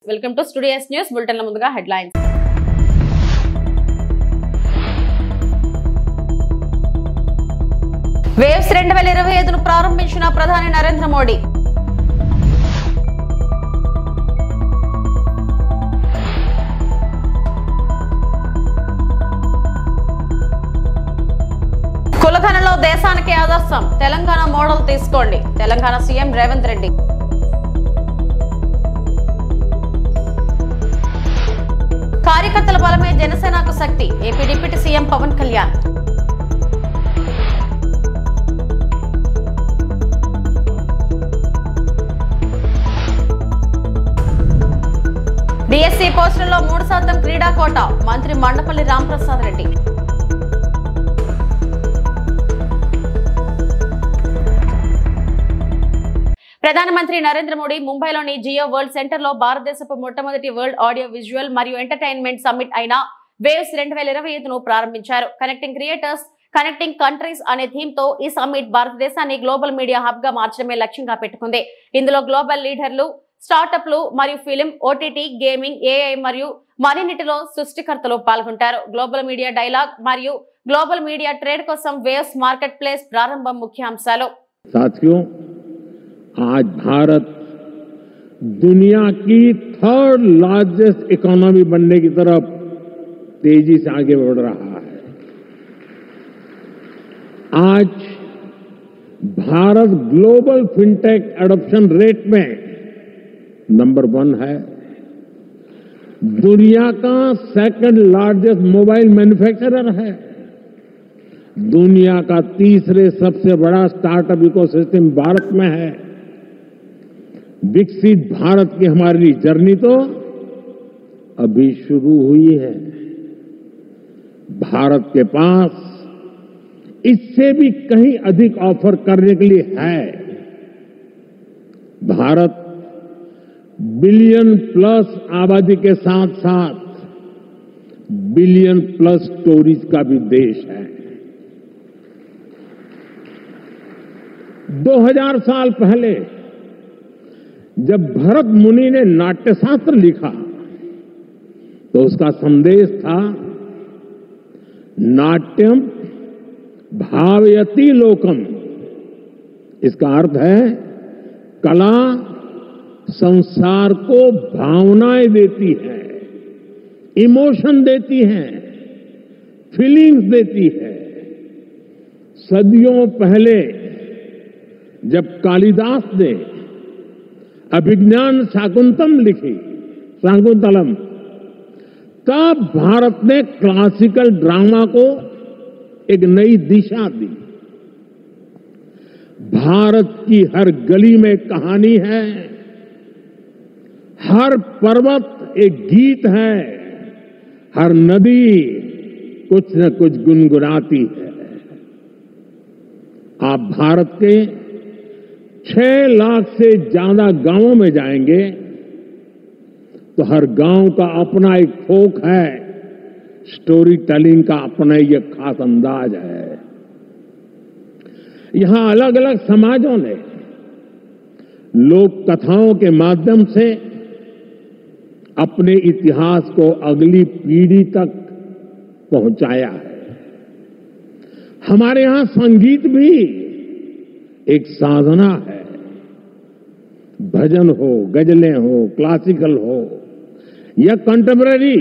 Welcome to studios news bulletin. ముందుగా headlines. Waves 2025ను ప్రారంభించిన ప్రధాని నరేంద్ర మోడీ. కులగణనలో దేశానికి ఆదర్శం, తెలంగాణ మోడల్ తీసుకోండి. తెలంగాణ సీఎం రేవంత్ రెడ్డి. కార్యకర్తల బలమే జనసేనకు శక్తి, AP deputy CM Pawan Kalyan. DSC పోస్టుల్లో 3% క్రీడా కోట, మంత్రి మండపల్లి రాంప్రసాద్ రెడ్డి. ప్రధానమంత్రి నరేంద్ర మోడీ ముంబైలోని జియో వరల్డ్ సెంటర్ లో భారతదేశపు మొట్టమొదటి వరల్డ్ ఆడియో విజువల్ మరియు ఎంటర్టైన్మెంట్ సమ్మిట్ అయిన వేవ్స్ 2025ను ప్రారంభించారు. కనెక్టింగ్ క్రియేటర్స్, కనెక్టింగ్ కంట్రీస్ అనే థీమ్ తో ఈ సమ్మిట్ భారతదేశాన్ని గ్లోబల్ మీడియా హబ్ గా మార్చడమే లక్ష్యంగా పెట్టుకుంది. ఇందులో గ్లోబల్ లీడర్లు, స్టార్టప్లు మరియు ఫిలిం, ఓటీటీ, గేమింగ్, ఏఐ మరియు మరిన్నిటిలో సృష్టికర్తలు పాల్గొంటారు. గ్లోబల్ మీడియా డైలాగ్ మరియు గ్లోబల్ మీడియా ట్రేడ్ కోసం వేవ్స్ మార్కెట్ ప్లేస్ ప్రారంభం ముఖ్యాంశాలు. आज भारत दुनिया की 3rd लार्जेस्ट इकोनॉमी बनने की तरफ तेजी से आगे बढ़ रहा है। आज Bharat global fintech adoption rate में नंबर 1 है। दुनिया का 2nd लार्जेस्ट मोबाइल मैन्युफैक्चरर है। दुनिया का 3रे सबसे बड़ा स्टार्टअप इकोसिस्टम भारत में है। विकसित भारत की हमारी जर्नी तो अभी शुरू हुई है। भारत के पास इससे भी कहीं अधिक ऑफर करने के लिए है। भारत बिलियन प्लस आबादी के साथ साथ बिलियन प्लस स्टोरीज का भी देश है। 2000 साल पहले जब भरत मुनि ने नाट्यशास्त्र लिखा तो उसका संदेश था नाट्यम भावयति लोकम। इसका अर्थ है कला संसार को भावनाएं देती है, इमोशन देती है, फीलिंग्स देती है। सदियों पहले जब कालिदास ने अभिज्ञान शाकुंतलम, तब भारत ने क्लासिकल ड्रामा को एक नई दिशा दी। भारत की हर गली में कहानी है, हर पर्वत एक गीत है, हर नदी कुछ न कुछ गुनगुनाती है। आप भारत के 6 लाख से ज्यादा गांवों में जाएंगे तो हर गांव का अपना एक फोक है, स्टोरी टेलिंग का अपना एक खास अंदाज है। यहां अलग अलग समाजों ने लोक कथाओं के माध्यम से अपने इतिहास को अगली पीढ़ी तक पहुंचाया है। हमारे यहां संगीत भी एक साधना है। भजन हो, गजलें हो, क्लासिकल हो या कंटेम्पररी,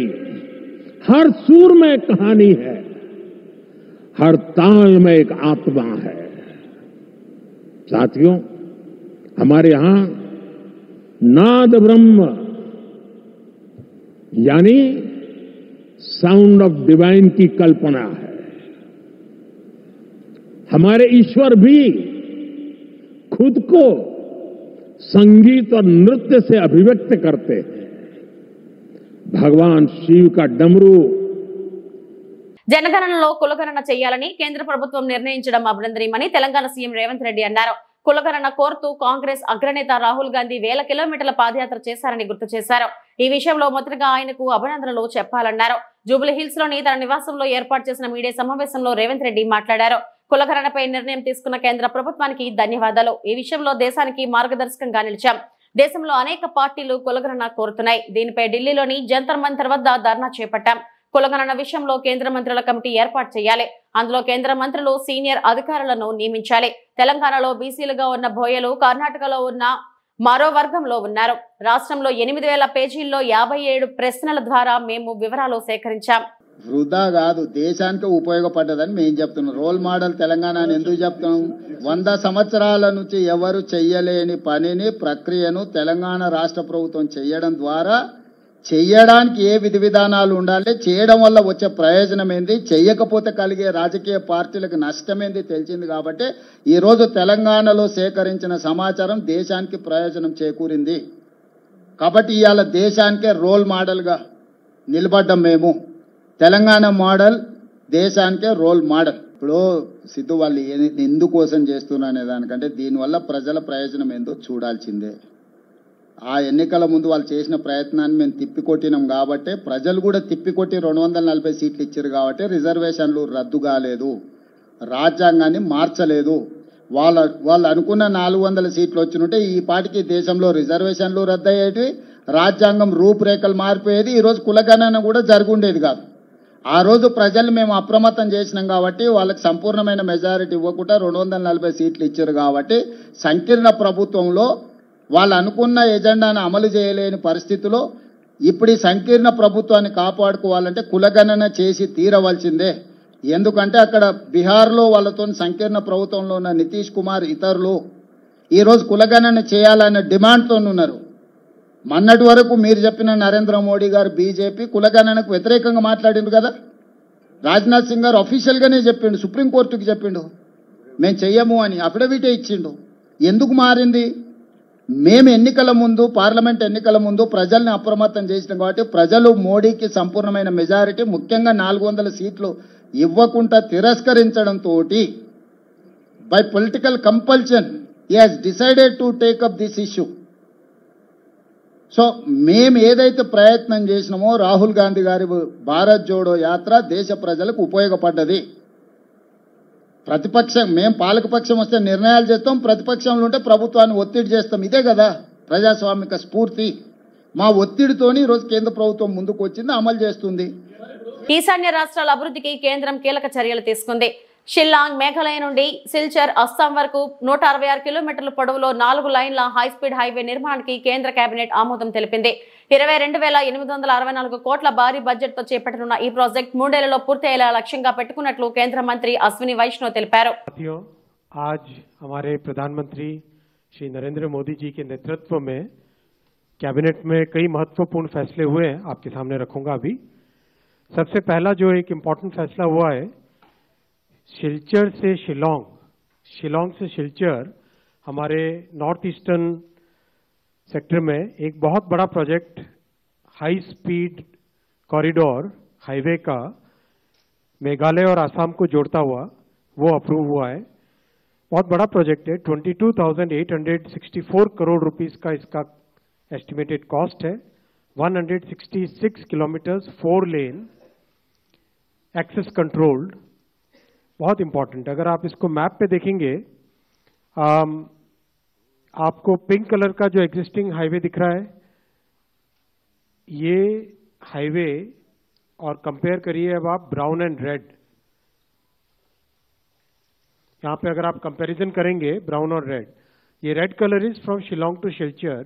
हर सुर में एक कहानी है, हर ताल में एक आत्मा है। साथियों, हमारे यहां नाद ब्रह्म यानी साउंड ऑफ डिवाइन की कल्पना है। हमारे ईश्वर भी खुद को संगीत और नृत्य से अभिव्यक्त करते हैं। भगवान शिव का डमरू। జనగణనలో కులగణన చేయాలని కేంద్ర ప్రభుత్వం నిర్ణయించడం అభినందనీయమని తెలంగాణ సీఎం రేవంత్ రెడ్డి అన్నారు. కులగణన కోరుతూ కాంగ్రెస్ అగ్రనేత రాహుల్ గాంధీ వేల కిలోమీటర్ల పాదయాత్ర చేశారని గుర్తు చేశారు. ఈ విషయంలో మొదటగా ఆయనకు అభినందనలు చెప్పాలన్నారు. జూబ్లీ హిల్స్ లోని తన నివాసంలో ఏర్పాటు చేసిన మీడియా సమావేశంలో రేవంత్ రెడ్డి మాట్లాడారు. కులగణనపై నిర్ణయం తీసుకున్న కేంద్ర ప్రభుత్వానికి ధన్యవాదాలు. ఈ విషయంలో దేశానికి మార్గదర్శకంగా నిలిచాం. దేశంలో అనేక పార్టీలు కులగణన కోరుతున్నాయి. దీనిపై ఢిల్లీలోని జంతర్ మంతర్ వద్ద ధర్నా చేపట్టాం. కులగణన విషయంలో కేంద్ర మంత్రుల కమిటీ ఏర్పాటు చేయాలి. అందులో కేంద్ర మంత్రులు సీనియర్ అధికారులను నియమించాలి. తెలంగాణలో బీసీలుగా ఉన్న బోయలు కర్ణాటకలో ఉన్న మరో వర్గంలో ఉన్నారు. రాష్ట్రంలో 8,000 పేజీల్లో 57 ప్రశ్నల ద్వారా మేము వివరాలు సేకరించాం. వృధా కాదు, దేశానికి ఉపయోగపడ్డదని మేము చెప్తున్నాం. రోల్ మోడల్ తెలంగాణ అని ఎందుకు చెప్తున్నాం? 100 సంవత్సరాల నుంచి ఎవరు చెయ్యలేని పనిని ప్రక్రియను తెలంగాణ రాష్ట్ర ప్రభుత్వం చేయడం ద్వారా చెయ్యడానికి ఏ విధి విధానాలు ఉండాలి, చేయడం వల్ల వచ్చే ప్రయోజనం ఏంది, చెయ్యకపోతే కలిగే రాజకీయ పార్టీలకు నష్టమేంది తెలిసింది. కాబట్టి ఈరోజు తెలంగాణలో సేకరించిన సమాచారం దేశానికి ప్రయోజనం చేకూరింది. కాబట్టి ఇవాళ దేశానికే రోల్ మోడల్గా నిలబడ్డం మేము. తెలంగాణ మోడల్ దేశానికే రోల్ మోడల్. ఇప్పుడు సిద్ధు వాళ్ళు ఎందుకోసం చేస్తున్నా అనే దానికంటే దీనివల్ల ప్రజల ప్రయోజనం ఏందో చూడాల్సిందే. ఆ ఎన్నికల ముందు వాళ్ళు చేసిన ప్రయత్నాన్ని మేము తిప్పికొట్టినాం కాబట్టి, ప్రజలు కూడా తిప్పికొట్టి 240 సీట్లు ఇచ్చారు కాబట్టి రిజర్వేషన్లు రద్దు కాలేదు, రాజ్యాంగాన్ని మార్చలేదు. వాళ్ళు అనుకున్న 400 సీట్లు వచ్చినుంటే ఈ పాటికి దేశంలో రిజర్వేషన్లు రద్దయ్యేవి, రాజ్యాంగం రూపురేఖలు మారిపోయేది, ఈరోజు కులగణన కూడా జరుగుండేది కాదు. ఆ రోజు ప్రజలు మేము అప్రమత్తం చేసినాం కాబట్టి వాళ్ళకి సంపూర్ణమైన మెజారిటీ ఇవ్వకుండా 240 సీట్లు ఇచ్చారు కాబట్టి సంకీర్ణ ప్రభుత్వంలో వాళ్ళు అనుకున్న ఎజెండాను అమలు చేయలేని పరిస్థితిలో ఇప్పుడు ఈ సంకీర్ణ ప్రభుత్వాన్ని కాపాడుకోవాలంటే కులగణన చేసి తీరవలసిందే. ఎందుకంటే అక్కడ బీహార్లో వాళ్ళతో సంకీర్ణ ప్రభుత్వంలో ఉన్న నితీష్ కుమార్ ఇతరులు ఈరోజు కులగణన చేయాలనే డిమాండ్తో ఉన్నారు. మొన్నటి వరకు మీరు చెప్పిన నరేంద్ర మోడీ గారు బీజేపీ కులగణనకు వ్యతిరేకంగా మాట్లాడిండు కదా. రాజ్నాథ్ సింగ్ గారు అఫీషియల్గానే చెప్పిండు, సుప్రీంకోర్టుకి చెప్పిండు మేము చెయ్యము అని, అఫిడవిటే ఇచ్చిండు. ఎందుకు మారింది? మేము ఎన్నికల ముందు, పార్లమెంట్ ఎన్నికల ముందు ప్రజల్ని అప్రమత్తం చేసినాం కాబట్టి ప్రజలు మోడీకి సంపూర్ణమైన మెజారిటీ, ముఖ్యంగా 400 సీట్లు ఇవ్వకుండా తిరస్కరించడంతో by political compulsion he has decided to take up this issue. So మేము ఏదైతే ప్రయత్నం చేసినామో రాహుల్ గాంధీ గారి భారత్ జోడో యాత్ర దేశ ప్రజలకు ఉపయోగపడ్డది. ప్రతిపక్షం, మేము పాలకపక్షం వస్తే నిర్ణయాలు చేస్తాం, ప్రతిపక్షంలో ఉంటే ప్రభుత్వాన్ని ఒత్తిడి చేస్తాం. ఇదే కదా ప్రజాస్వామిక స్ఫూర్తి. మా ఒత్తిడితోని ఈరోజు కేంద్ర ప్రభుత్వం ముందుకు వచ్చింది, అమలు చేస్తుంది. ఈశాన్య రాష్ట్రాల అభివృద్ధికి కేంద్రం కీలక చర్యలు తీసుకుంది. షిల్లాంగ్, మేఘాలయ నుండి సిల్చర్, అస్సాం వరకు 166 కిలోమీటర్ల పొడవులో 4 లైన్ల హైస్పీడ్ హైవే నిర్మాణానికి కేంద్ర కేబినెట్ ఆమోదం తెలిపింది. 22,864 కోట్ల భారీ బడ్జెట్ తో చేపట్టనున్న ఈ ప్రాజెక్ట్ 3 ఏళ్లలో పూర్తయ్యేలా లక్ష్యంగా పెట్టుకున్నట్లు కేంద్ర మంత్రి అశ్విని వైష్ణవ్ తెలిపారు. आज हमारे प्रधानमंत्री श्री नरेंद्र मोदी जी के नेतृत्व में कैबिनेट में कई महत्वपूर्ण फैसले हुए हैं, आपके सामने रखूंगा अभी। सबसे पहला जो एक इम्पोर्टेंट फैसला हुआ है, सिलचर से शिलोंग, शिलोंग से सिलचर हमारे नॉर्थ ईस्टर्न सेक्टर में एक बहुत बड़ा project high speed corridor highway का मेघालय और आसाम को जोड़ता हुआ वो अप्रूव हुआ है। बहुत बड़ा प्रोजेक्ट है, 22,864 करोड़ रुपीस का इसका एस्टिमेटेड कॉस्ट है। 166 किलोमीटर्स 4 लेन एक्सेस कंट्रोल्ड, बहुत इंपॉर्टेंट। अगर आप इसको मैप पे देखेंगे, आपको पिंक कलर का जो एग्जिस्टिंग हाईवे दिख रहा है, ये हाईवे और कंपेयर करिए अब आप ब्राउन एंड रेड। यहाँ पे अगर आप कंपैरिजन करेंगे ब्राउन और रेड, ये red colour is from Shillong to Silchar.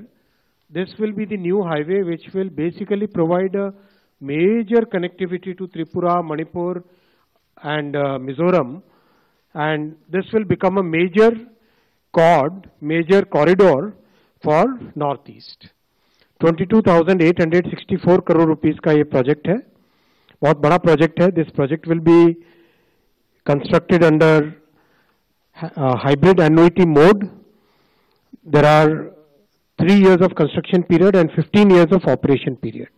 This will be the new highway which will basically provide a major connectivity to Tripura, Manipur and Mizoram, and this will become a major corridor for Northeast. 22,864 crore rupees का ये project है, बहुत बड़ा project है. This project will be constructed under hybrid annuity mode. There are 3 years of construction period and 15 years of operation period.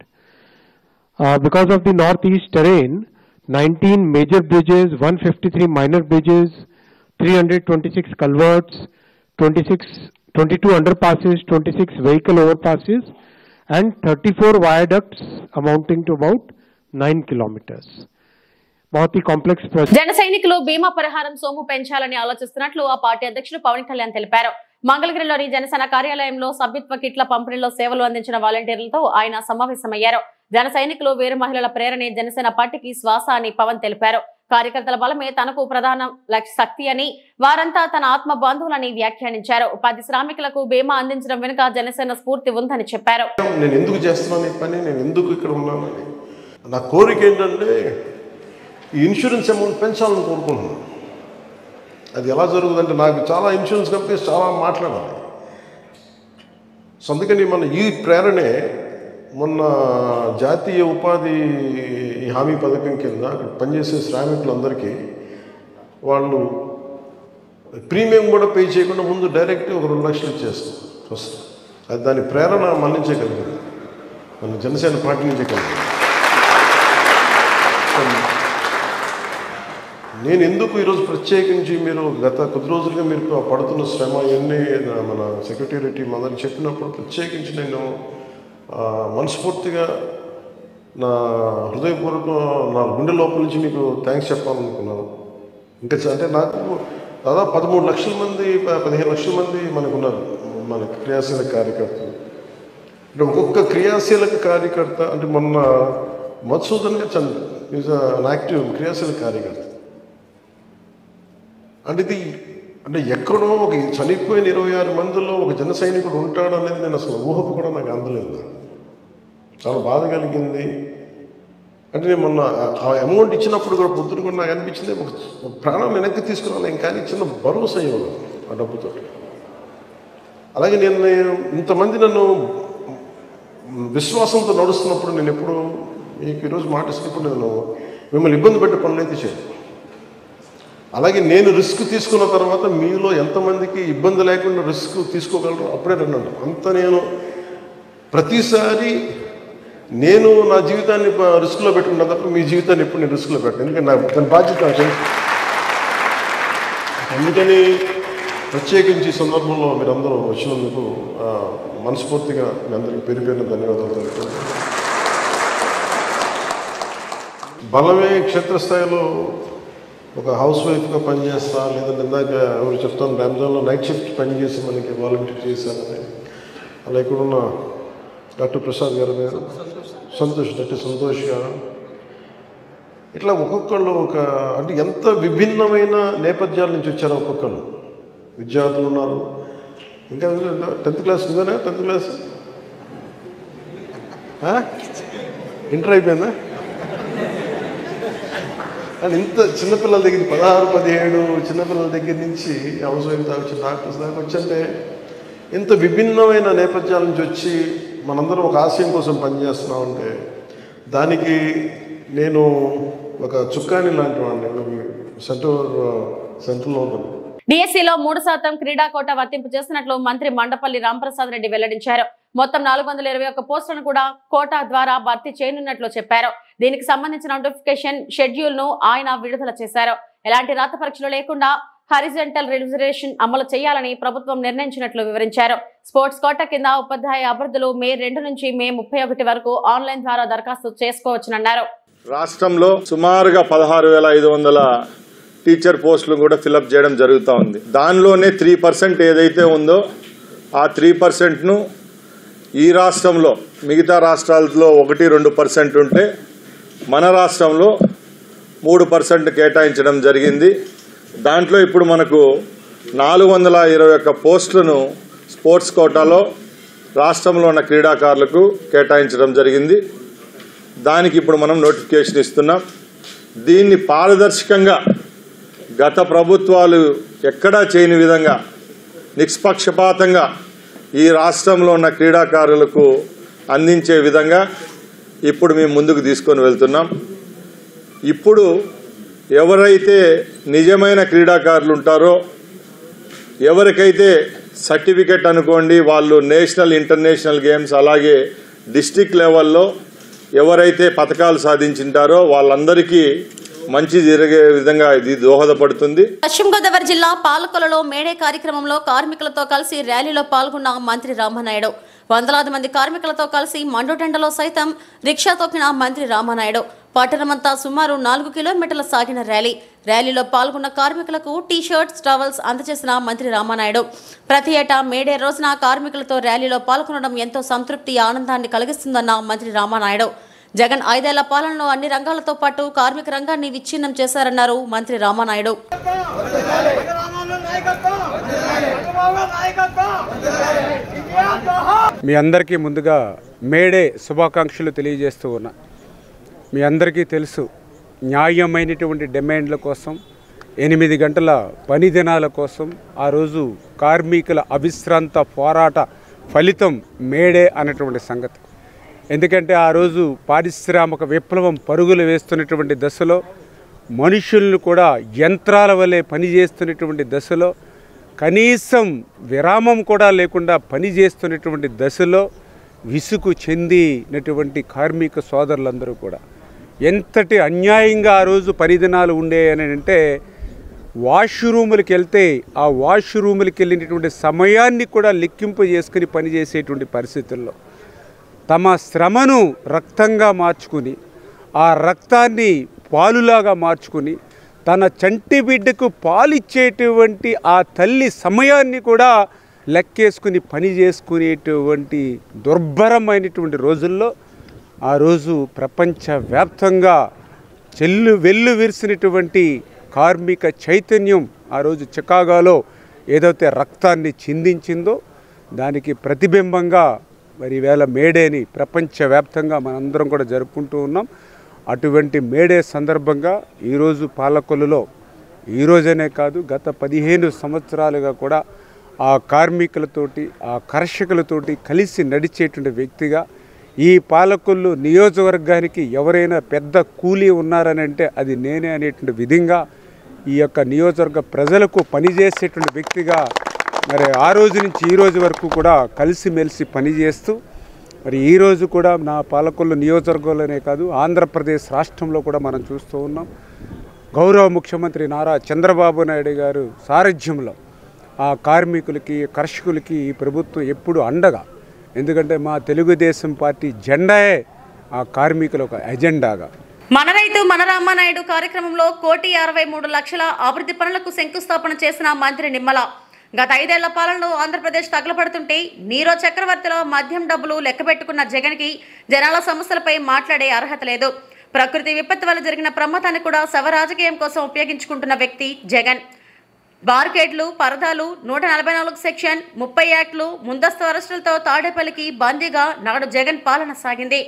Because of the northeast terrain, 19 major bridges, 153 minor bridges, 326 culverts, 22 underpasses, 26 vehicle overpasses and 34 viaducts amounting to about 9 kilometers. बहुत ही complex project. జన సైనికులు బీమా పరిహారం సొమ్ము పెంచాలని ఆలోచిస్తున్నట్లు ఆ party అధ్యక్షుడు పవన్ కళ్యాణ్ తెలిపారు. మంగళగిరిలోని జనసేన కార్యాలయంలో సభ్యత్వ కిట్ల పంపిణీలో సేవలు అందించిన వాలంటీర్లతో ఆయన సమావేశమయ్యారు. జన సైనికులు వీర మహిళల ప్రేరణే జనసేన పార్టీకి శ్వాస అని పవన్ తెలిపారు. కార్యకర్తల బలమే తనకు ప్రధాన శక్తి అని, వారంతా తన ఆత్మ బంధువులని వ్యాఖ్యానించారు. ఉపాధి శ్రామికులకు బీమా అందించడం వెనుక జనసేన స్ఫూర్తి ఉందని చెప్పారు. నేను ఎందుకు చేస్తున్నాను ఈ పని, నేను ఎందుకు ఇక్కడ ఉన్నానని నా కోరిక ఏంటంటే ఈ ఇన్సూరెన్స్ అమౌంట్ పెంచాలని కోరుకుంటున్నాను. అది ఎలా జరుగుతుందంటే నాకు చాలా ఇన్సూరెన్స్ కంపెనీస్ చాలా మాట్లాడాలి. సో అందుకని మన ఈ ప్రేరణే మొన్న జాతీయ ఉపాధి హామీ పథకం కింద పనిచేసే శ్రామికులందరికీ వాళ్ళు ప్రీమియం కూడా పే చేయకుండా ముందు డైరెక్ట్ ఒక 2 లక్షలు ఇచ్చేస్తాం ఫస్ట్. అది దాని ప్రేరణ మన నుంచే కలిగింది, మన జనసేన పార్టీ నుంచే కలిగింది. నేను ఎందుకు ఈరోజు ప్రత్యేకించి మీరు గత కొద్ది రోజులుగా మీరు పడుతున్న శ్రమ ఇవన్నీ మన సెక్రటేరియట్ టీం అందరికి చెప్పినప్పుడు ప్రత్యేకించి నేను మనస్ఫూర్తిగా నా హృదయపూర్వక నా గుండె లోపల నుంచి మీకు థ్యాంక్స్ చెప్పాలనుకున్నాను. ఇంకా అంటే నాకు దాదాపు 13 లక్షల మంది 15 లక్షల మంది మనకున్నారు మన క్రియాశీలక కార్యకర్తలు. అంటే ఒక్కొక్క క్రియాశీలక కార్యకర్త అంటే మొన్న మధుసూదన్ చంద్ర ఈజ్ అన్ యాక్టివ్ క్రియాశీలక కార్యకర్త. అంటే ఇది అంటే ఎక్కడో ఒక చనిపోయిన 26 మందిలో ఒక జన సైనికుడు ఉంటాడు అనేది నేను అసలు ఊహకు కూడా నాకు అందలేదు. చాలా బాధ కలిగింది. అంటే నేను మొన్న ఆ అమౌంట్ ఇచ్చినప్పుడు కూడా పొద్దున కూడా నాకు అనిపించింది ఒక ప్రాణం వెనక్కి తీసుకురాలి, కానీ చిన్న భరోసా ఇవ్వదు ఆ డబ్బుతో. అలాగే నేను ఇంతమంది నన్ను విశ్వాసంతో నడుస్తున్నప్పుడు నేను ఎప్పుడు మీకు ఈరోజు మాటిస్తున్నప్పుడు నేను మిమ్మల్ని ఇబ్బంది పెట్టే పనులు అయితే చేయను. అలాగే నేను రిస్క్ తీసుకున్న తర్వాత మీలో ఎంతమందికి ఇబ్బంది లేకుండా రిస్క్ తీసుకోగలరు అప్పుడే రండి. అంత నేను ప్రతిసారి నేను నా జీవితాన్ని రిస్క్లో పెట్టుకున్నా తప్ప మీ జీవితాన్ని ఎప్పుడు నేను రిస్క్లో పెట్టాను. ఎందుకంటే నాకు దాని బాధ్యత నాకు తెలుసు. అందుకని ప్రత్యేకించి ఈ సందర్భంలో మీరందరూ వచ్చినందుకు మనస్ఫూర్తిగా మీ అందరికీ పేరు ధన్యవాదాలు తెలుపుతున్నాను. బలమే క్షేత్రస్థాయిలో ఒక హౌస్ వైఫ్గా పనిచేస్తా, లేదంటే ఇందాక ఎవరు చెప్తాను రంజాన్లో నైట్ షిఫ్ట్ పనిచేసి మనకి వాలంటీర్ చేశారని. అలా ఇక్కడున్న డాక్టర్ ప్రసాద్ గారు, డాక్టర్ సంతోష్ గారు, ఇట్లా ఒక్కొక్కళ్ళు అంటే ఎంత విభిన్నమైన నేపథ్యాల నుంచి వచ్చారు ఒక్కొక్కళ్ళు. విద్యార్థులు ఉన్నారు, ఇంకా 10th క్లాస్ ఇదేనా? 10th క్లాస్ ఇంటర్ అయిపోయిందా? అండ్ ఇంత చిన్నపిల్లల దగ్గర 16, 17 చిన్నపిల్లల దగ్గర నుంచి హౌస్ వైఫ్ దాకా వచ్చి డాక్టర్స్ దాకా వచ్చంటే ఇంత విభిన్నమైన నేపథ్యాల నుంచి వచ్చి మనందరం ఒక ఆశయం కోసం పనిచేస్తున్నామంటే దానికి నేను ఒక చుక్కాని లాంటి వాడిని సెంట్రల్లో ఉంటాను. డిఎస్సిలో 3% క్రీడా కోటా వర్తింపు చేస్తున్నట్లు మంత్రి మండపల్లి రాంప్రసాద్ రెడ్డి వెల్లడించారు. మొత్తం 421 పోస్టులను కూడా కోటా ద్వారా భర్తీ చేయనున్నట్లు చెప్పారు. దీనికి సంబంధించిన నోటిఫికేషన్ షెడ్యూల్ ను ఆయన విడుదల చేశారు. ఎలాంటి రాత పరీక్షలు లేకుండా హారిజంటల్ రిజర్వేషన్ అమలు చేయాలని ప్రభుత్వం నిర్ణయించినట్లు వివరించారు. స్పోర్ట్స్ కోటా కింద ఉపాధ్యాయ అభ్యర్థులు మే 2 నుంచి మే 31 వరకు ఆన్లైన్ ద్వారా దరఖాస్తు చేసుకోవచ్చునన్నారు. రాష్ట్రంలో సుమారుగా 16,500 టీచర్ పోస్టులు కూడా ఫిలప్ చేయడం జరుగుతూ ఉంది. దానిలోనే 3% ఏదైతే ఉందో ఆ 3%ను ఈ రాష్ట్రంలో మిగతా రాష్ట్రాల్లో 1-2% ఉంటే మన రాష్ట్రంలో 3% కేటాయించడం జరిగింది. దాంట్లో ఇప్పుడు మనకు 421 పోస్టులను స్పోర్ట్స్ కోటాలో రాష్ట్రంలో ఉన్న క్రీడాకారులకు కేటాయించడం జరిగింది. దానికి ఇప్పుడు మనం నోటిఫికేషన్ ఇస్తున్నాం. దీన్ని పారదర్శకంగా గత ప్రభుత్వాలు ఎక్కడా చేయని విధంగా నిష్పక్షపాతంగా ఈ రాష్ట్రంలో ఉన్న క్రీడాకారులకు అందించే విధంగా ఇప్పుడు మేము ముందుకు తీసుకొని వెళ్తున్నాం. ఇప్పుడు ఎవరైతే నిజమైన క్రీడాకారులు ఉంటారో, ఎవరికైతే సర్టిఫికెట్ అనుకోండి వాళ్ళు నేషనల్ ఇంటర్నేషనల్ గేమ్స్ అలాగే డిస్ట్రిక్ట్ లెవెల్లో ఎవరైతే పథకాలు సాధించింటారో వాళ్ళందరికీ మంచి జరిగే విధంగా ఇది దోహదపడుతుంది. పశ్చిమ గోదావరి జిల్లా పాలకొలలో మేడే కార్యక్రమంలో కార్మికులతో కలిసి ర్యాలీలో పాల్గొన్న మంత్రి రామనాయుడు. వందలాది మంది కార్మికులతో కలిసి మండుటెండలో సైతం రిక్షా తొక్కిన మంత్రి రామనాయుడు పట్టణమంతా సుమారు 4 కిలోమీటర్ల సాగిన ర్యాలీలో పాల్గొన్న కార్మికులకు టీ-షర్ట్స్, టవల్స్ అందజేసిన మంత్రి రామానాయుడు. ప్రతి ఏటా మేడే రోజున కార్మికులతో ర్యాలీలో పాల్గొనడం ఎంతో సంతృప్తి, ఆనందాన్ని కలిగిస్తుందన్న మంత్రి రామానాయుడు. జగన్ 5 ఏళ్ల పాలనలో అన్ని రంగాలతో పాటు కార్మిక రంగాన్ని విచ్ఛిన్నం చేశారన్నారు మంత్రి రామానాయుడు. మీ అందరికీ ముందుగా మేడే శుభాకాంక్షలు తెలియజేస్తూ ఉన్నా. మీ అందరికీ తెలుసు, న్యాయమైనటువంటి డిమాండ్ల కోసం 8 గంటల పని దినాల కోసం ఆ రోజు కార్మికుల అవిశ్రాంత పోరాట ఫలితం మేడే అన్నటువంటి సంగతి. ఎందుకంటే ఆ రోజు పారిశ్రామిక విప్లవం పరుగులు వేస్తున్నటువంటి దశలో, మనుషులను కూడా యంత్రాల వలె పనిచేస్తున్నటువంటి దశలో, కనీసం విరామం కూడా లేకుండా పనిచేస్తున్నటువంటి దశలో విసుగు చెందినటువంటి కార్మిక సోదరులందరూ కూడా ఎంతటి అన్యాయంగా ఆ రోజు పరిదినాలు ఉండేయని అంటే, వాష్రూములకు వెళ్తే ఆ వాష్రూములకు వెళ్ళినటువంటి సమయాన్ని కూడా లెక్కింపు చేసుకుని పనిచేసేటువంటి పరిస్థితుల్లో తమ శ్రమను రక్తంగా మార్చుకుని, ఆ రక్తాన్ని పాలులాగా మార్చుకుని, తన చంటి బిడ్డకు పాలిచ్చేటువంటి ఆ తల్లి సమయాన్ని కూడా లెక్కేసుకుని పని చేసుకునేటువంటి దుర్భరమైనటువంటి రోజుల్లో ఆ రోజు ప్రపంచవ్యాప్తంగా వెల్లు విరిసినటువంటి కార్మిక చైతన్యం ఆ రోజు చికాగోలో ఏదైతే రక్తాన్ని చిందించిందో దానికి ప్రతిబింబంగా మరి ఈవేళ మేడేని ప్రపంచవ్యాప్తంగా మనందరం కూడా జరుపుకుంటూ ఉన్నాం. అటువంటి మేడే సందర్భంగా ఈరోజు పాలకొల్లులో, ఈరోజనే కాదు గత 15 సంవత్సరాలుగా కూడా ఆ కార్మికులతోటి, ఆ కర్షకులతోటి కలిసి నడిచేటువంటి వ్యక్తిగా, ఈ పాలకొల్లు నియోజకవర్గానికి ఎవరైనా పెద్ద కూలీ ఉన్నారని అంటే అది నేనే అనేటువంటి విధంగా ఈ యొక్క నియోజకవర్గ ప్రజలకు పనిచేసేటువంటి వ్యక్తిగా మరి ఆ రోజు నుంచి ఈ రోజు వరకు కూడా కలిసిమెలిసి పనిచేస్తూ మరి ఈరోజు కూడా నా పాలకొల్లు నియోజకవర్గంలోనే కాదు ఆంధ్రప్రదేశ్ రాష్ట్రంలో కూడా మనం చూస్తూ ఉన్నాం. గౌరవ ముఖ్యమంత్రి నారా చంద్రబాబు నాయుడు గారు సారథ్యంలో ఆ కార్మికులకి, కర్షకులకి ఈ ప్రభుత్వం ఎప్పుడు అండగా. ఎందుకంటే మా తెలుగుదేశం పార్టీ జెండాయే ఆ కార్మికుల ఒక ఎజెండాగా. మన రైతు మన రామానాయుడు కార్యక్రమంలో 1,63,00,000 అభివృద్ధి పనులకు శంకుస్థాపన చేసిన మంత్రి నిమ్మల. గత 5 ఏళ్ల పాలనలో ఆంధ్రప్రదేశ్ తగలబడుతుంటే నీరో చక్రవర్తిలో మద్యం డబ్బులు లెక్కబెట్టుకున్న జగన్కి జనాల సమస్యలపై మాట్లాడే అర్హత లేదు. ప్రకృతి విపత్తు వల్ల జరిగిన ప్రమాదాన్ని కూడా శవరాజకీయం కోసం ఉపయోగించుకుంటున్న వ్యక్తి జగన్. బార్కేడ్లు, పరదాలు, 144 సెక్షన్, 30 యాక్ట్లు, ముందస్తు అరెస్టులతో తాడేపల్లికి బందీగా నాడు జగన్ పాలన సాగింది.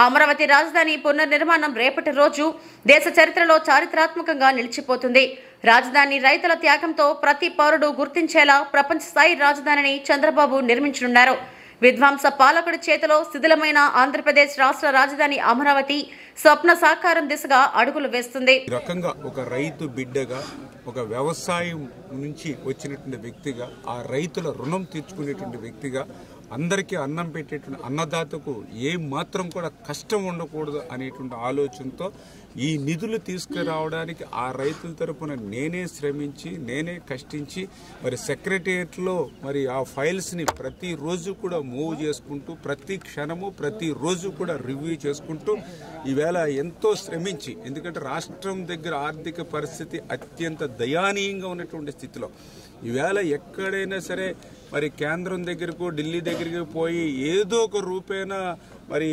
అమరావతి రాజధాని పునర్నిర్మాణం రేపటి రోజు దేశ చరిత్రలో చారిత్రాత్మకంగా నిలిచిపోతుంది. రాజధాని రైతుల త్యాగంతో ప్రతి పౌరుడు గుర్తించేలా ప్రపంచ స్థాయి రాజధానిని చంద్రబాబు నిర్మించనున్నారు. విధ్వంస పాలకుడి చేతిలో శిథిలమైన ఆంధ్రప్రదేశ్ రాష్ట్ర రాజధాని అమరావతి స్వప్న సాకారం దిశగా అడుగులు వేస్తుంది. ఈ రకంగా ఒక రైతు బిడ్డగా, ఒక వ్యవసాయం నుంచి వచ్చినటువంటి వ్యక్తిగా, ఆ రైతుల రుణం తీర్చుకునేటువంటి వ్యక్తిగా, అందరికీ అన్నం పెట్టేటువంటి అన్నదాతకు ఏ మాత్రం కూడా కష్టం ఉండకూడదు అనేటువంటి ఆలోచనతో ఈ నిధులు తీసుకురావడానికి ఆ రైతుల తరపున నేనే శ్రమించి, నేనే కష్టించి మరి సెక్రటేరియట్లో మరి ఆ ఫైల్స్ని ప్రతిరోజు కూడా మూవ్ చేసుకుంటూ, ప్రతి క్షణము ప్రతిరోజు కూడా రివ్యూ చేసుకుంటూ ఈవేళ ఎంతో శ్రమించి, ఎందుకంటే రాష్ట్రం దగ్గర ఆర్థిక పరిస్థితి అత్యంత దయానీయంగా ఉన్నటువంటి స్థితిలో ఈవేళ ఎక్కడైనా సరే మరి కేంద్రం దగ్గరకు, ఢిల్లీ దగ్గరికి పోయి ఏదో ఒక రూపేణా మరి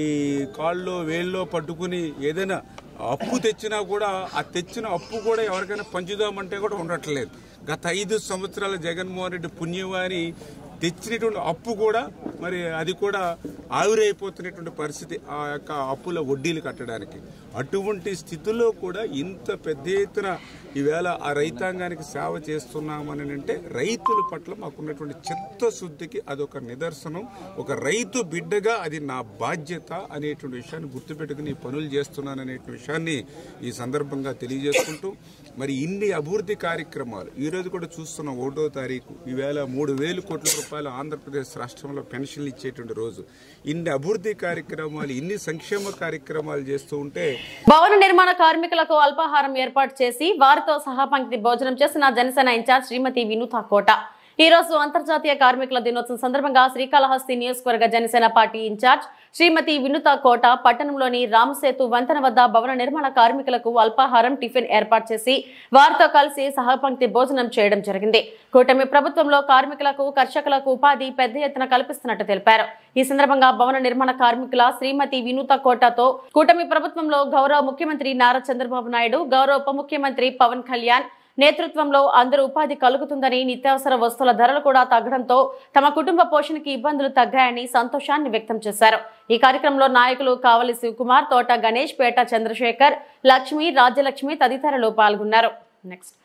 కాళ్ళలో వేళ్ళలో పట్టుకుని ఏదైనా అప్పు తెచ్చినా కూడా ఆ తెచ్చిన అప్పు కూడా ఎవరికైనా పంచుదామంటే కూడా ఉండట్లేదు. గత 5 సంవత్సరాల జగన్మోహన్ రెడ్డి పుణ్యవాని తెచ్చినటువంటి అప్పు కూడా మరి అది కూడా ఆవిరైపోతున్నటువంటి పరిస్థితి ఆ యొక్క అప్పుల వడ్డీలు కట్టడానికి. అటువంటి స్థితిలో కూడా ఇంత పెద్ద ఎత్తున ఈవేళ ఆ రైతాంగానికి సేవ చేస్తున్నామని అంటే రైతుల పట్ల మాకున్నటువంటి చిత్తశుద్ధికి అదొక నిదర్శనం. ఒక రైతు బిడ్డగా అది నా బాధ్యత అనేటువంటి విషయాన్ని గుర్తుపెట్టుకుని పనులు చేస్తున్నాననేటువంటి విషయాన్ని ఈ సందర్భంగా తెలియజేసుకుంటూ మరి ఇన్ని అభివృద్ధి కార్యక్రమాలు ఈరోజు కూడా చూస్తున్న 1వ తారీఖు ఈవేళ 3,000 కోట్ల రూపాయలు ఆంధ్రప్రదేశ్ రాష్ట్రంలో పెన్షన్లు ఇచ్చేటువంటి రోజు. ఇన్ని అభివృద్ధి కార్యక్రమాలు, ఇన్ని సంక్షేమ కార్యక్రమాలు చేస్తూ ఉంటే భవన నిర్మాణ కార్మికులకు అల్పాహారం ఏర్పాటు చేసి వారితో సహా పంక్తి భోజనం చేసిన జనసేన ఇన్ఛార్జ్ శ్రీమతి వినూత కోట. ఈ రోజు అంతర్జాతీయ కార్మికుల దినోత్సవం సందర్భంగా శ్రీకాళహస్తి నియోజకవర్గ జనసేన పార్టీ ఇన్ఛార్జ్ శ్రీమతి వినుత కోట పట్టణంలోని రామసేతు వంతెన వద్ద భవన నిర్మాణ కార్మికులకు అల్పాహారం టిఫిన్ ఏర్పాటు చేసి వారితో కలిసి సహపంక్తి భోజనం చేయడం జరిగింది. కూటమి ప్రభుత్వంలో కార్మికులకు కర్షకులకు ఉపాధి పెద్ద ఎత్తున కల్పిస్తున్నట్టు తెలిపారు. ఈ సందర్భంగా భవన నిర్మాణ కార్మికుల శ్రీమతి వినుత కోటతో కూటమి ప్రభుత్వంలో గౌరవ ముఖ్యమంత్రి నారా చంద్రబాబు నాయుడు, గౌరవ ఉప ముఖ్యమంత్రి పవన్ కళ్యాణ్ నేతృత్వంలో అందరూ ఉపాధి కలుగుతుందని, నిత్యావసర వస్తువుల ధరలు కూడా తగ్గడంతో తమ కుటుంబ పోషణకి ఇబ్బందులు తగ్గాయని సంతోషాన్ని వ్యక్తం చేశారు. ఈ కార్యక్రమంలో నాయకులు కావలి శివకుమార్, తోట గణేష్, పేట చంద్రశేఖర్, లక్ష్మి, రాజ్యలక్ష్మి తదితరులు పాల్గొన్నారు. నెక్స్ట్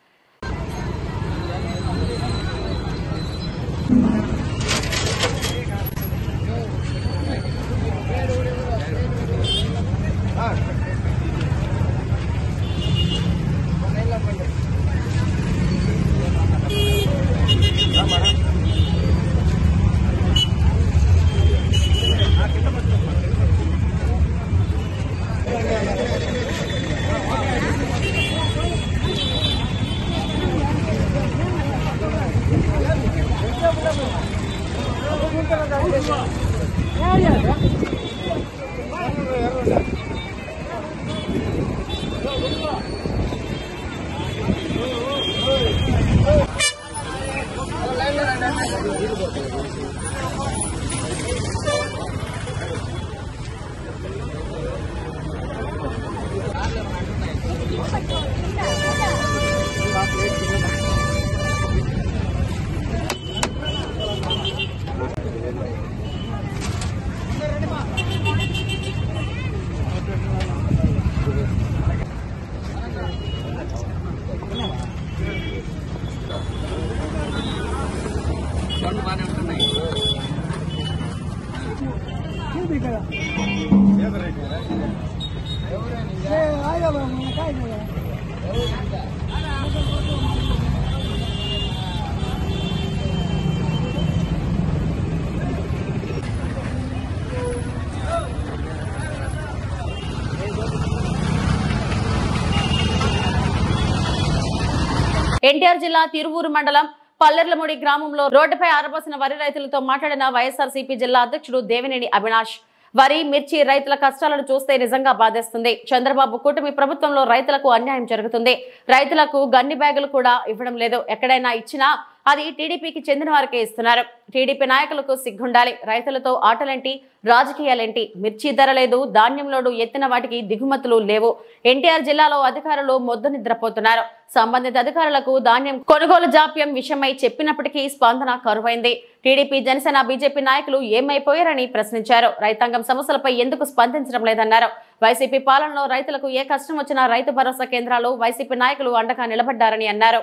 ఎన్టీఆర్ జిల్లా తిరువూరు మండలం పల్లెర్లముడి గ్రామంలో రోడ్డుపై ఆరబోసిన వరి రైతులతో మాట్లాడిన వైఎస్ఆర్సీపీ జిల్లా అధ్యక్షుడు దేవినేని అవినాష్, వరి, మిర్చి రైతుల కష్టాలను చూస్తే నిజంగా బాధేస్తుంది. చంద్రబాబు కూటమి ప్రభుత్వంలో రైతులకు అన్యాయం జరుగుతుంది. రైతులకు గన్ని బ్యాగులు కూడా ఇవ్వడం లేదు. ఎక్కడైనా ఇచ్చినా అది టీడీపీకి చెందిన వారికే ఇస్తున్నారు. టీడీపీ నాయకులకు సిగ్గుండాలి. రైతులతో ఆటలేంటి, రాజకీయాలేంటి? మిర్చి ధర లేదు, ధాన్యంలోడు ఎత్తిన వాటికి దిగుమతులు లేవు. ఎన్టీఆర్ జిల్లాలో అధికారులు మొద్దు నిద్రపోతున్నారు. సంబంధిత అధికారులకు ధాన్యం కొనుగోలు జాప్యం విషయమై చెప్పినప్పటికీ స్పందన కరువైంది. టీడీపీ, జనసేన, బీజేపీ నాయకులు ఏమైపోయారని ప్రశ్నించారు. రైతాంగం సమస్యలపై ఎందుకు స్పందించడం లేదన్నారు. వైసీపీ పాలనలో రైతులకు ఏ కష్టం వచ్చినా రైతు భరోసా కేంద్రాలు వైసీపీ నాయకులు అండగా నిలబడ్డారని అన్నారు.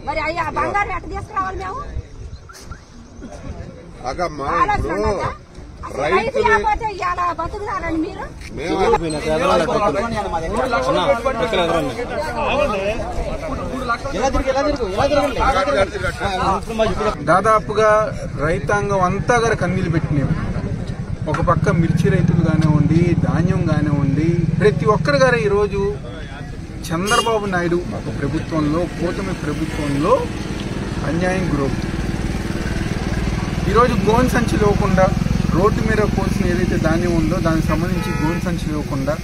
మరి అయ్యా బంగారం ఎట్ట తీసుకురావాలి మేము? రైతు లేకపోతే ఇవాళ బతుకుతారని మీరు దాదాపుగా రైతాంగం అంతా గారు కన్నీళ్ళు పెట్టినవి. ఒక పక్క మిర్చి రైతులు కానివ్వండి, ధాన్యం కానివ్వండి, ప్రతి ఒక్కరు గారు ఈరోజు చంద్రబాబు నాయుడు ప్రభుత్వంలో, కూటమి ప్రభుత్వంలో అన్యాయం గురవుతుంది. ఈరోజు గోన్ సంచి ఇవ్వకుండా, రోడ్డు మీద కోసిన ఏదైతే ధాన్యం ఉందో దానికి సంబంధించి గోన్ సంచి ఇవ్వకుండా,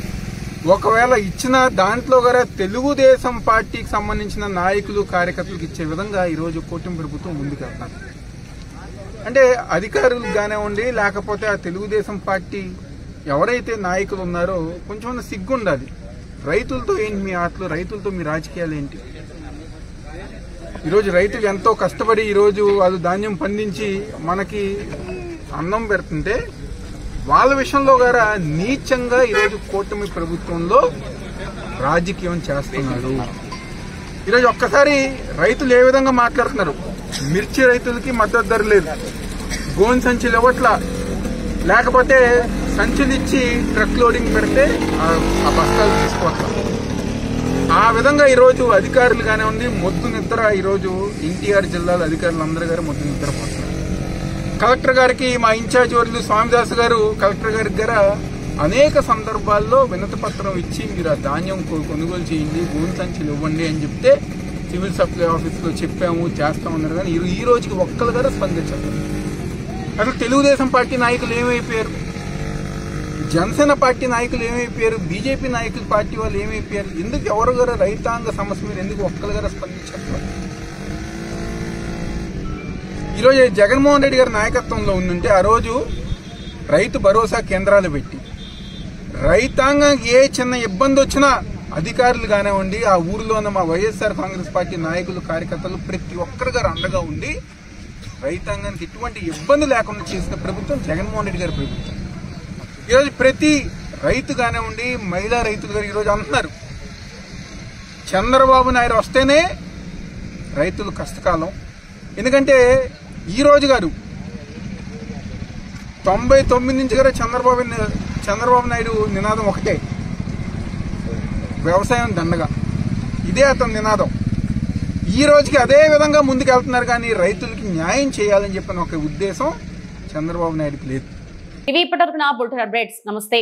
ఒకవేళ ఇచ్చిన దాంట్లో కూడా తెలుగుదేశం పార్టీకి సంబంధించిన నాయకులు, కార్యకర్తలకు ఇచ్చే విధంగా ఈరోజు కూటమి ప్రభుత్వం ముందుకెళ్తారు. అంటే అధికారులకు కానివ్వండి, లేకపోతే ఆ తెలుగుదేశం పార్టీ ఎవరైతే నాయకులు ఉన్నారో కొంచెం సిగ్గు ఉండాలి. రైతులతో ఏంటి మీ ఆటలు, రైతులతో మీ రాజకీయాలు ఏంటి? ఈరోజు రైతులు ఎంతో కష్టపడి ఈరోజు వాళ్ళు ధాన్యం పండించి మనకి అన్నం పెడుతుంటే వాళ్ళ విషయంలో గారా నీచంగా ఈరోజు కూటమి ప్రభుత్వంలో రాజకీయం చేస్తున్నారు. ఈరోజు ఒక్కసారి రైతులు ఏ విధంగా మాట్లాడుతున్నారు. మిర్చి రైతులకి మద్దతు ధర లేదు, గోన్ సంచులు ఇవ్వట్లా, లేకపోతే సంచులు ఇచ్చి ట్రక్ లోడింగ్ పెడితే ఆ బస్తాలు తీసుకోవట్లా. ఆ విధంగా ఈరోజు అధికారులు కానివ్వండి మొద్దు నిద్ర. ఈరోజు ఎన్టీఆర్ జిల్లాలో అధికారులందరూ గారు మొద్దు నిద్రపోతున్నారు. కలెక్టర్ గారికి మా ఇన్ఛార్జ్ వర్యులు స్వామిదాస్ గారు కలెక్టర్ గారికి గారు అనేక సందర్భాల్లో వినతి పత్రం ఇచ్చి మీరు ఆ ధాన్యం కొనుగోలు చేయండి, గోను సంచులు ఇవ్వండి అని చెప్తే సివిల్ సప్లై ఆఫీస్లో చెప్పాము చేస్తామన్నారు, కానీ ఈ రోజుకి ఒక్కరు కూడా స్పందించారు. అసలు తెలుగుదేశం పార్టీ నాయకులు ఏమైపోయారు, జనసేన పార్టీ నాయకులు ఏమైపోయారు, బీజేపీ నాయకుల పార్టీ వాళ్ళు ఏమైపోయారు? ఎందుకు ఎవరు గారు రైతాంగ సమస్య మీద ఎందుకు ఒక్కరు గారు స్పందించారు? ఈరోజు జగన్మోహన్ రెడ్డి గారి నాయకత్వంలో ఉందంటే ఆ రోజు రైతు భరోసా కేంద్రాలు పెట్టి రైతాంగానికి ఏ చిన్న ఇబ్బంది వచ్చినా అధికారులు కానివ్వండి, ఆ ఊరిలో ఉన్న మా వైఎస్ఆర్ కాంగ్రెస్ పార్టీ నాయకులు కార్యకర్తలు ప్రతి ఒక్కరి గారు అండగా ఉండి రైతాంగానికి ఎటువంటి ఇబ్బంది లేకుండా చేసిన ప్రభుత్వం జగన్మోహన్ రెడ్డి గారి ప్రభుత్వం. ఈరోజు ప్రతి రైతు కానివ్వండి, మహిళా రైతులు గారు ఈరోజు అంటున్నారు చంద్రబాబు నాయుడు వస్తేనే రైతులు కష్టకాలం. ఎందుకంటే ఈ రోజు గారు 99 నుంచి గారు చంద్రబాబు నాయుడు నినాదం ఒకటే, వ్యవసాయం దండగా. ఇదే అతని నినాదం. ఈ రోజుకి అదే విధంగా ముందుకు వెళ్తున్నారు, కానీ రైతులకి న్యాయం చేయాలని చెప్పిన ఒక ఉద్దేశం చంద్రబాబు నాయుడుకి లేదు. ఇవి ఇప్పటివరకు నా బులెటిన్ అప్డేట్స్. నమస్తే.